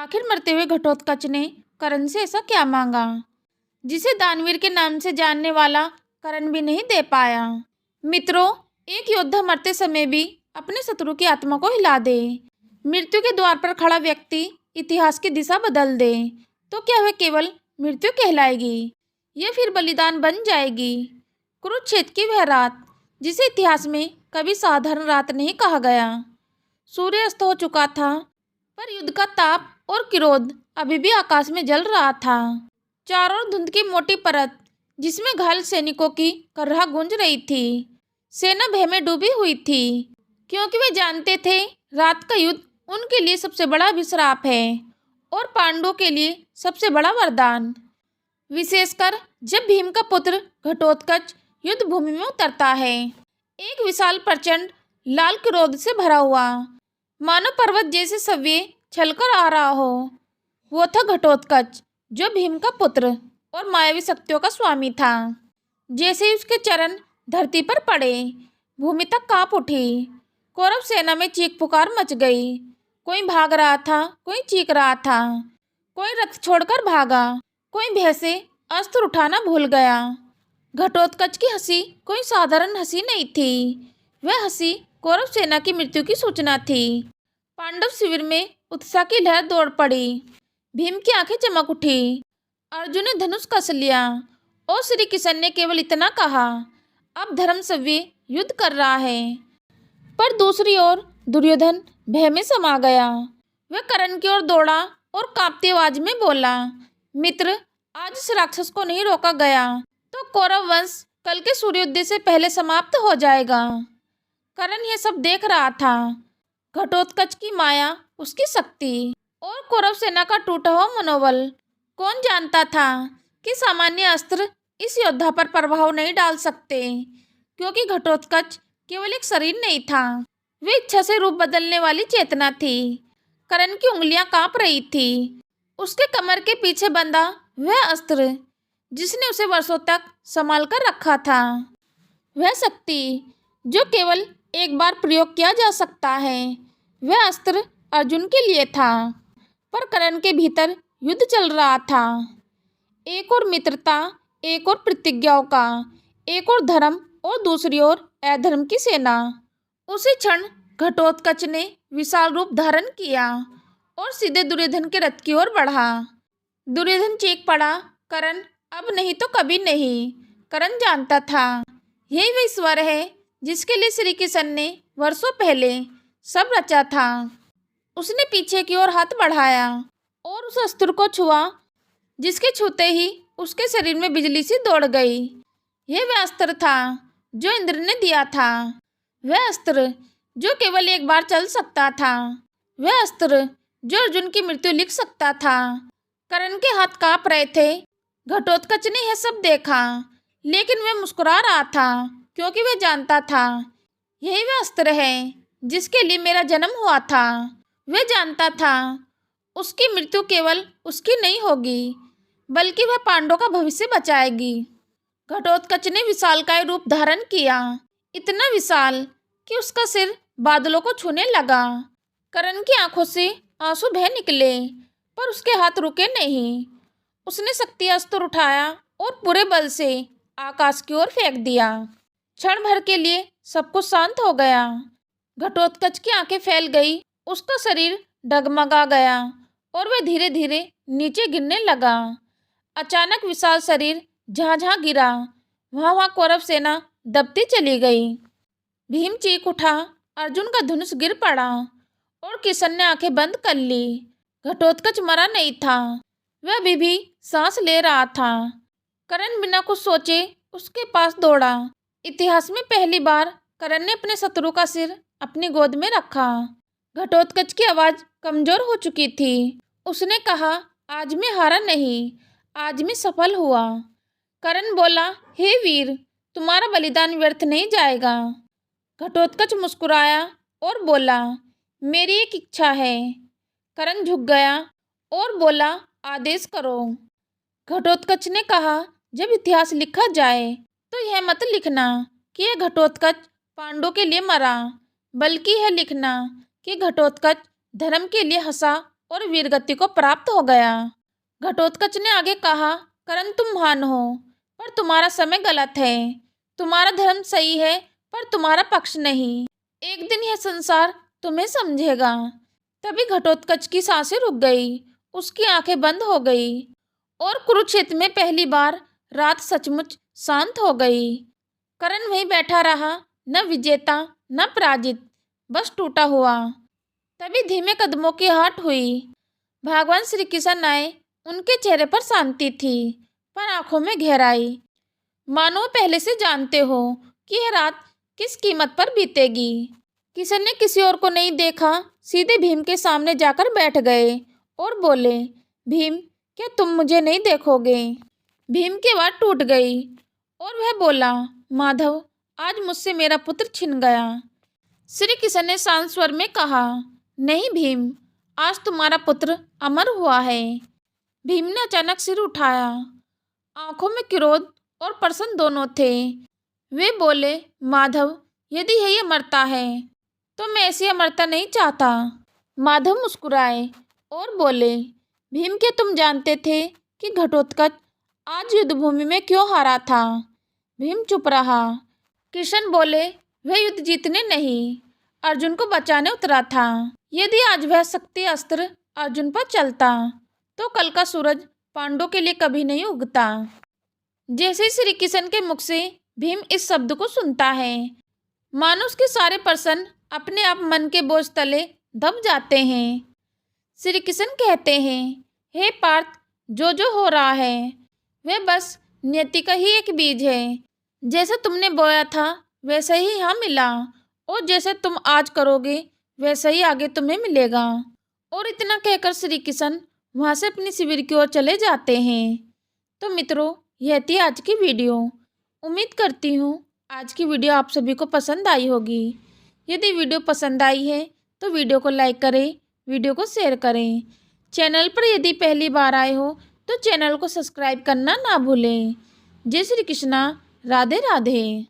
आखिर मरते हुए घटोत्कच ने कर्ण से ऐसा क्या मांगा जिसे दानवीर के नाम से जानने वाला कर्ण भी नहीं दे पाया। मित्रों, एक योद्धा मरते समय भी अपने शत्रु की आत्मा को हिला दे, मृत्यु के द्वार पर खड़ा व्यक्ति इतिहास की दिशा बदल दे, तो क्या वह केवल मृत्यु कहलाएगी या फिर बलिदान बन जाएगी। कुरुक्षेत्र की वह रात जिसे इतिहास में कभी साधारण रात नहीं कहा गया। सूर्य अस्त हो चुका था, पर युद्ध का ताप और क्रोध अभी भी आकाश में जल रहा था। चारों ओर धुंध की मोटी परत जिसमें घायल सैनिकों की कर्राह गूंज रही थी। सेना भय में डूबी हुई थी, क्योंकि वे जानते थे रात का युद्ध उनके लिए सबसे बड़ा अभिश्राप है और पांडवों के लिए सबसे बड़ा वरदान। विशेषकर जब भीम का पुत्र घटोत्कच युद्ध भूमि में उतरता है, एक विशाल प्रचंड लाल क्रोध से भरा हुआ, मानो पर्वत जैसे सव्य छलकर आ रहा हो। वो था घटोत्कच, जो भीम का पुत्र और मायावी शक्तियों का स्वामी था। जैसे ही उसके चरण धरती पर पड़े, भूमि तक कांप उठी। कौरव सेना में चीख पुकार मच गई। कोई भाग रहा था, कोई चीख रहा था, कोई रथ छोड़कर भागा, कोई भय से अस्त्र उठाना भूल गया। घटोत्कच की हंसी कोई साधारण हंसी नहीं थी। वह हंसी कौरव सेना की मृत्यु की सूचना थी। पांडव शिविर में उत्साह की लहर दौड़ पड़ी। भीम की आंखें चमक उठी। अर्जुन ने धनुष कस लिया और श्री किशन ने केवल इतना कहा, अब धर्म सव्य युद्ध कर रहा है। पर दूसरी ओर दुर्योधन भय में समा गया। वह कर्ण की ओर दौड़ा और कांपती आवाज में बोला, मित्र, आज इस राक्षस को नहीं रोका गया तो कौरव वंश कल के सूर्योदय से पहले समाप्त हो जाएगा। कर्ण यह सब देख रहा था। घटोत्कच की माया, उसकी शक्ति और कौरव सेना का टूटा हुआ मनोबल। कौन जानता था कि सामान्य अस्त्र इस योद्धा पर प्रभाव नहीं डाल सकते, क्योंकि घटोत्कच केवल एक शरीर नहीं था, वे इच्छा से रूप बदलने वाली चेतना थी। कर्ण की उंगलियां कांप रही थी। उसके कमर के पीछे बंधा वह अस्त्र जिसने उसे वर्षों तक संभाल कर रखा था, वह शक्ति जो केवल एक बार प्रयोग किया जा सकता है, वह अस्त्र अर्जुन के लिए था। पर कर्ण के भीतर युद्ध चल रहा था। एक और मित्रता, एक और प्रतिज्ञाओं का, एक और धर्म और दूसरी ओर अधर्म की सेना। उसी क्षण घटोत्कच ने विशाल रूप धारण किया और सीधे दुर्योधन के रथ की ओर बढ़ा। दुर्योधन चीख पड़ा, कर्ण, अब नहीं तो कभी नहीं। कर्ण जानता था यही वह ईश्वर है जिसके लिए श्री किशन ने वर्षों पहले सब रचा था। उसने पीछे की ओर हाथ बढ़ाया और उस अस्त्र को छुआ, जिसके छूते ही उसके शरीर में बिजली सी दौड़ गई। यह वह अस्त्र था जो इंद्र ने दिया था, वह अस्त्र जो केवल एक बार चल सकता था, वह अस्त्र जो अर्जुन की मृत्यु लिख सकता था। कर्ण के हाथ कांप रहे थे। घटोत्कच ने यह सब देखा, लेकिन वह मुस्कुरा रहा था, क्योंकि वह जानता था यही वह अस्त्र है जिसके लिए मेरा जन्म हुआ था। वह जानता था उसकी मृत्यु केवल उसकी नहीं होगी, बल्कि वह पांडवों का भविष्य बचाएगी। घटोत्कच ने विशालकाय रूप धारण किया, इतना विशाल कि उसका सिर बादलों को छूने लगा। कर्ण की आंखों से आंसू बह निकले, पर उसके हाथ रुके नहीं। उसने शक्ति अस्त्र उठाया और पूरे बल से आकाश की ओर फेंक दिया। क्षण भर के लिए सब कुछ शांत हो गया। घटोत्कच की आंखें फैल गई, उसका शरीर डगमगा गया और वह धीरे धीरे नीचे गिरने लगा। अचानक विशाल शरीर जहाँ जहाँ गिरा, वहाँ वहाँ कौरव सेना दबती चली गई। भीम चीख उठा, अर्जुन का धनुष गिर पड़ा और किशन ने आंखें बंद कर ली। घटोत्कच मरा नहीं था, वह अभी भी सांस ले रहा था। कर्ण बिना कुछ सोचे उसके पास दौड़ा। इतिहास में पहली बार कर्ण ने अपने शत्रु का सिर अपनी गोद में रखा। घटोत्कच की आवाज कमजोर हो चुकी थी। उसने कहा, आज मैं हारा नहीं, आज मैं सफल हुआ। कर्ण बोला, हे वीर, तुम्हारा बलिदान व्यर्थ नहीं जाएगा। घटोत्कच मुस्कुराया और बोला, मेरी एक इच्छा है। कर्ण झुक गया और बोला, आदेश करो। घटोत्कच ने कहा, जब इतिहास लिखा जाए तो यह मत लिखना कि यह घटोत्कच पांडवों के लिए मरा, बल्कि यह लिखना कि घटोत्कच धर्म के लिए हंसा और वीरगति को प्राप्त हो गया। घटोत्कच ने आगे कहा, कर्ण तुम महान हो, पर तुम्हारा समय गलत है। तुम्हारा धर्म सही है, पर तुम्हारा पक्ष नहीं। एक दिन यह संसार तुम्हें समझेगा। तभी घटोत्कच की सांसें रुक गई, उसकी आंखें बंद हो गई और कुरुक्षेत्र में पहली बार रात सचमुच शांत हो गई। कर्ण वहीं बैठा रहा, न विजेता न पराजित, बस टूटा हुआ। तभी धीमे कदमों की आहट हुई। भगवान श्री कृष्ण आए। उनके चेहरे पर शांति थी, पर आंखों में गहराई। मानो पहले से जानते हो कि यह रात किस कीमत पर बीतेगी। किशन ने किसी और को नहीं देखा, सीधे भीम के सामने जाकर बैठ गए और बोले, भीम, क्या तुम मुझे नहीं देखोगे? भीम की आवाज टूट गई और वह बोला, माधव, आज मुझसे मेरा पुत्र छिन गया। श्री कृष्ण ने शांत स्वर में कहा, नहीं भीम, आज तुम्हारा पुत्र अमर हुआ है। भीम ने अचानक सिर उठाया। आंखों में क्रोध और प्रसन्न दोनों थे। वे बोले, माधव, यदि यही अमरता है तो मैं ऐसी अमरता नहीं चाहता। माधव मुस्कुराए और बोले, भीम, क्या तुम जानते थे कि घटोत्कच आज युद्धभूमि में क्यों हारा था? भीम चुप रहा। कृष्ण बोले, वह युद्ध जीतने नहीं, अर्जुन को बचाने उतरा था। यदि आज वह शक्ति अस्त्र अर्जुन पर चलता तो कल का सूरज पांडवों के लिए कभी नहीं उगता। जैसे ही श्री कृष्ण के मुख से भीम इस शब्द को सुनता है, मानो उसके सारे प्रश्न अपने आप मन के बोझ तले दब जाते हैं। श्री कृष्ण कहते हैं, हे पार्थ, जो हो रहा है वह बस नियति का ही एक बीज है। जैसा तुमने बोया था वैसा ही यहाँ मिला, और जैसे तुम आज करोगे वैसा ही आगे तुम्हें मिलेगा। और इतना कहकर श्री कृष्ण वहाँ से अपनी शिविर की ओर चले जाते हैं। तो मित्रों, यह थी आज की वीडियो। उम्मीद करती हूँ आज की वीडियो आप सभी को पसंद आई होगी। यदि वीडियो पसंद आई है तो वीडियो को लाइक करें, वीडियो को शेयर करें। चैनल पर यदि पहली बार आए हो तो चैनल को सब्सक्राइब करना ना भूलें। जय श्री कृष्णा, राधे राधे।